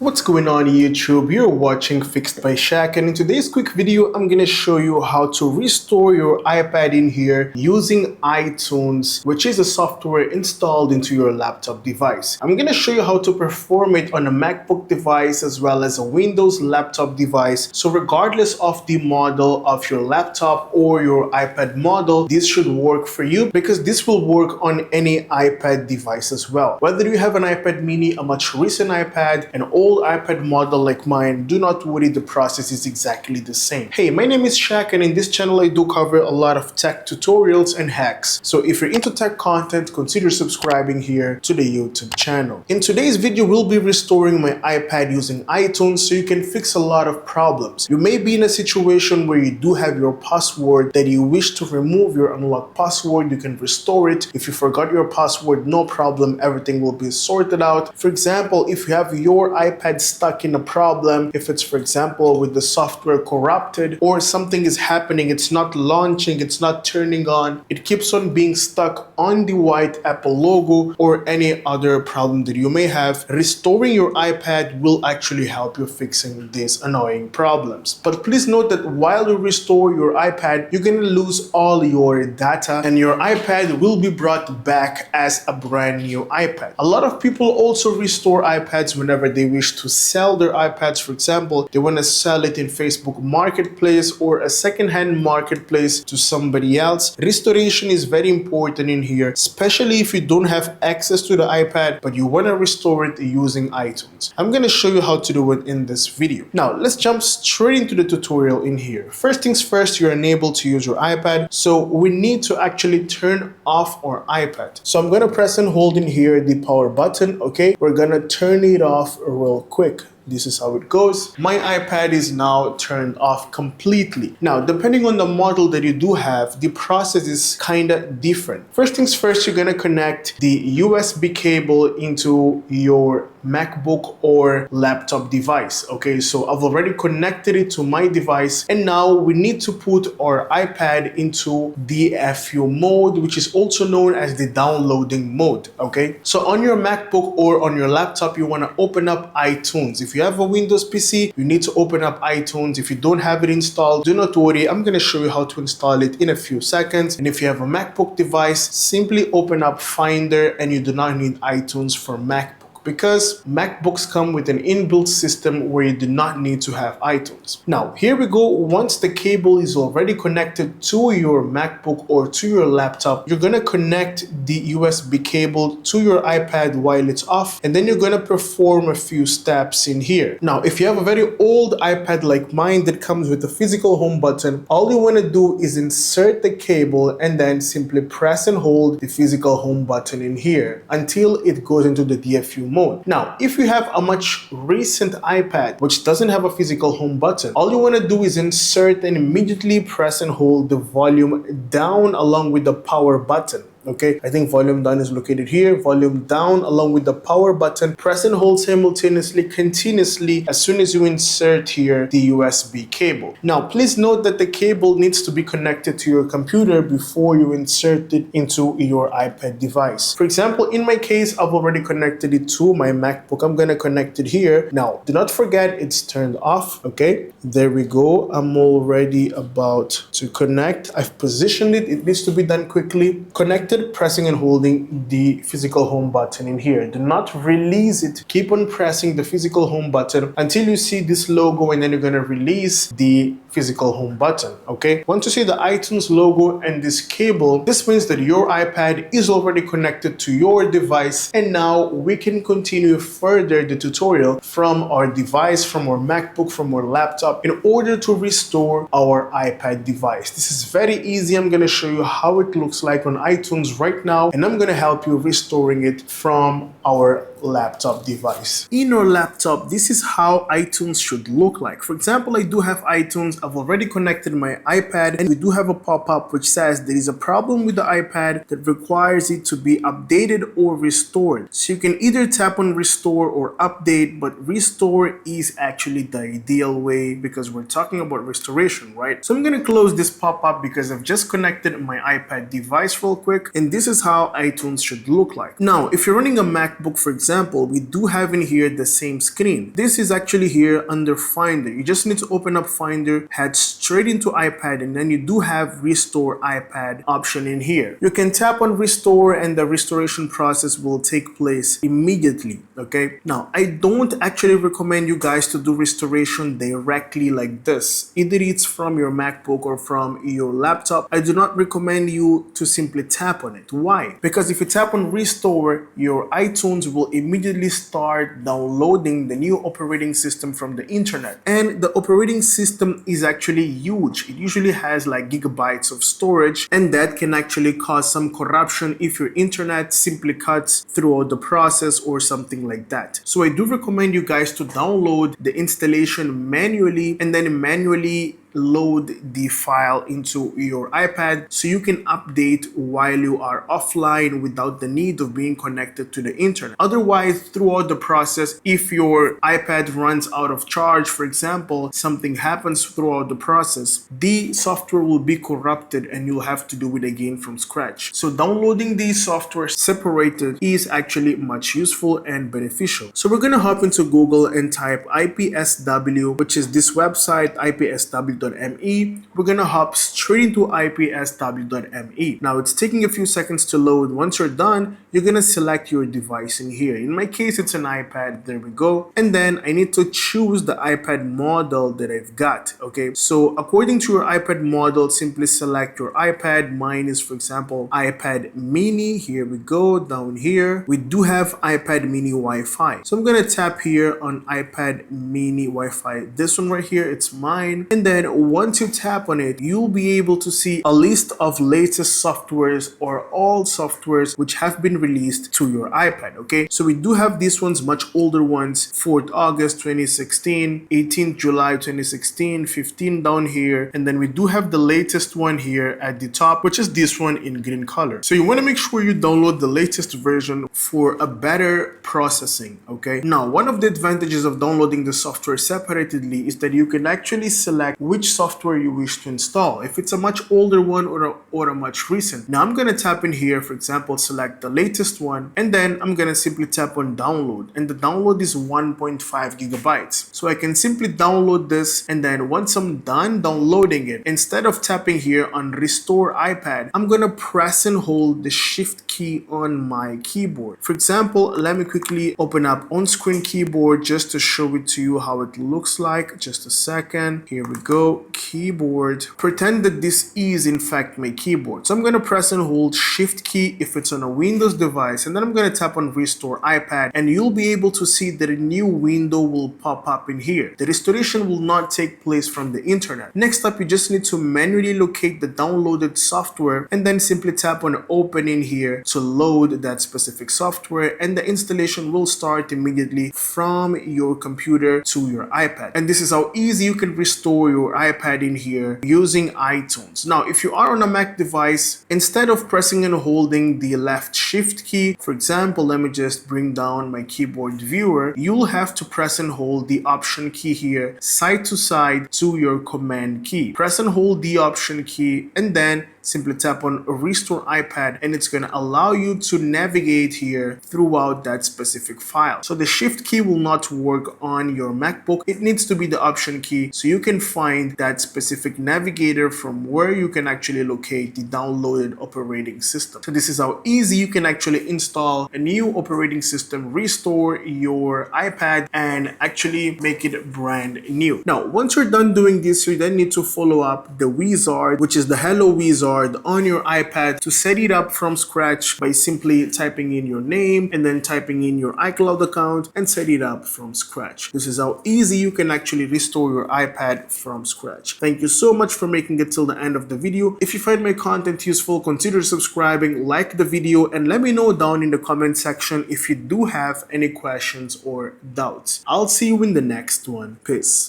What's going on YouTube? You're watching Fixed by Shaq, and in today's quick video I'm gonna show you how to restore your iPad in here using iTunes, which is a software installed into your laptop device. I'm gonna show you how to perform it on a MacBook device as well as a Windows laptop device. So regardless of the model of your laptop or your iPad model, this should work for you because this will work on any iPad device as well. Whether you have an iPad mini, a much recent iPad, an old iPad model like mine, do not worry, the process is exactly the same. Hey, my name is Shaq, and in this channel I do cover a lot of tech tutorials and hacks. So if you're into tech content, consider subscribing here to the YouTube channel. In today's video, we'll be restoring my iPad using iTunes so you can fix a lot of problems. You may be in a situation where you do have your password that you wish to remove your unlocked password. You can restore it. If you forgot your password, no problem, everything will be sorted out. For example, if you have your iPad stuck in a problem, if it's, for example, with the software corrupted or something is happening, it's not launching, it's not turning on, it keeps on being stuck on the white Apple logo, or any other problem that you may have, restoring your iPad will actually help you fixing these annoying problems. But please note that while you restore your iPad, you're gonna lose all your data and your iPad will be brought back as a brand new iPad. A lot of people also restore iPads whenever they wish to sell their iPads. For example, they want to sell it in Facebook Marketplace or a second-hand marketplace to somebody else. Restoration is very important in here, especially if you don't have access to the iPad but you want to restore it using iTunes. I'm going to show you how to do it in this video. Now let's jump straight into the tutorial in here. First things first, you're unable to use your iPad, so we need to actually turn off our iPad. So I'm going to press and hold in here the power button. Okay, we're going to turn it off real quick. This is how it goes. My iPad is now turned off completely. Now, depending on the model that you do have, the process is kind of different. First things first, you're gonna connect the USB cable into your MacBook or laptop device. Okay, so I've already connected it to my device, and now we need to put our iPad into DFU mode, which is also known as the downloading mode. Okay, so on your MacBook or on your laptop, you want to open up iTunes. If you have a Windows PC, you need to open up iTunes. If you don't have it installed, do not worry, I'm going to show you how to install it in a few seconds. And if you have a MacBook device, simply open up Finder, and you do not need iTunes for MacBook, because MacBooks come with an inbuilt system where you do not need to have iTunes. Now, here we go. Once the cable is already connected to your MacBook or to your laptop, you're gonna connect the USB cable to your iPad while it's off, and then you're gonna perform a few steps in here. Now, if you have a very old iPad like mine that comes with a physical home button, all you wanna do is insert the cable and then simply press and hold the physical home button in here until it goes into the DFU mode. Now, if you have a much recent iPad which doesn't have a physical home button, all you want to do is insert and immediately press and hold the volume down along with the power button. Okay, I think volume down is located here. Volume down along with the power button. Press and hold simultaneously, continuously, as soon as you insert here the USB cable. Now, please note that the cable needs to be connected to your computer before you insert it into your iPad device. For example, in my case, I've already connected it to my MacBook. I'm gonna connect it here. Now, do not forget it's turned off. Okay, there we go. I'm already about to connect. I've positioned it. It needs to be done quickly. Connect, pressing and holding the physical home button in here. Do not release it. Keep on pressing the physical home button until you see this logo, and then you're gonna release the physical home button. Okay, once you see the iTunes logo and this cable, this means that your iPad is already connected to your device, and now we can continue further the tutorial from our device, from our MacBook, from our laptop, in order to restore our iPad device. This is very easy. I'm gonna show you how it looks like on iTunes right now, and I'm gonna help you restoring it from our laptop device. In our laptop, this is how iTunes should look like. For example, I do have iTunes. I've already connected my iPad, and we do have a pop-up which says there is a problem with the iPad that requires it to be updated or restored. So you can either tap on restore or update, but restore is actually the ideal way because we're talking about restoration, right? So I'm gonna close this pop-up because I've just connected my iPad device real quick. work, and this is how iTunes should look like. Now, if you're running a MacBook, for example, we do have in here the same screen. This is actually here under Finder. You just need to open up Finder, head straight into iPad, and then you do have Restore iPad option in here. You can tap on Restore and the restoration process will take place immediately, okay? Now, I don't actually recommend you guys to do restoration directly like this. Either it's from your MacBook or from your laptop. I do not recommend you to simply tap on it. Why? Because if you tap on Restore, your iTunes will immediately start downloading the new operating system from the internet. And the operating system is actually huge. It usually has like gigabytes of storage, and that can actually cause some corruption if your internet simply cuts throughout the process or something like that. So I do recommend you guys to download the installation manually and then manually load the file into your iPad so you can update while you are offline without the need of being connected to the internet. Otherwise, throughout the process, if your iPad runs out of charge, for example, something happens throughout the process, the software will be corrupted and you'll have to do it again from scratch. So downloading these software separated is actually much useful and beneficial. So we're gonna hop into Google and type IPSW, which is this website, IPSW.me. We're gonna hop straight into IPSW.me. Now it's taking a few seconds to load. Once you're done, you're gonna select your device in here. In my case, it's an iPad. There we go. And then I need to choose the iPad model that I've got. Okay, so according to your iPad model, simply select your iPad. Mine is, for example, iPad mini. Here we go. Down here, we do have iPad mini Wi-Fi. So I'm gonna tap here on iPad mini Wi-Fi. This one right here, it's mine. And then once you tap on it, you'll be able to see a list of latest softwares or all softwares which have been released to your iPad. Okay, so we do have these ones, much older ones, 4th August 2016, 18th July 2016, 15 down here, and then we do have the latest one here at the top, which is this one in green color. So you want to make sure you download the latest version for a better processing. Okay, now one of the advantages of downloading the software separately is that you can actually select which software you wish to install, if it's a much older one or a much recent. Now I'm gonna tap in here, for example, select the latest one, and then I'm gonna simply tap on download, and the download is 1.5 gigabytes. So I can simply download this, and then once I'm done downloading it, instead of tapping here on restore iPad, I'm gonna press and hold the shift key on my keyboard. For example, let me quickly open up on-screen keyboard just to show it to you how it looks like. Just a second. Here we go. Keyboard. Pretend that this is in fact my keyboard. So I'm going to press and hold shift key if it's on a Windows device, and then I'm going to tap on restore iPad, and you'll be able to see that a new window will pop up in here. The restoration will not take place from the internet. Next up, you just need to manually locate the downloaded software and then simply tap on open in here to load that specific software, and the installation will start immediately from your computer to your iPad. And this is how easy you can restore your iPad in here using iTunes. Now, if you are on a Mac device, instead of pressing and holding the left shift key, for example, let me just bring down my keyboard viewer, you'll have to press and hold the option key here side to side to your command key. Press and hold the option key and then simply tap on restore iPad, and it's going to allow you to navigate here throughout that specific file. So the shift key will not work on your MacBook. It needs to be the option key so you can find that specific navigator from where you can actually locate the downloaded operating system. So this is how easy you can actually install a new operating system, restore your iPad, and actually make it brand new. Now, once you're done doing this, you then need to follow up the wizard, which is the hello wizard, on your iPad to set it up from scratch by simply typing in your name and then typing in your iCloud account and set it up from scratch. This is how easy you can actually restore your iPad from scratch. Thank you so much for making it till the end of the video. If you find my content useful, consider subscribing, like the video, and let me know down in the comment section if you do have any questions or doubts. I'll see you in the next one. Peace.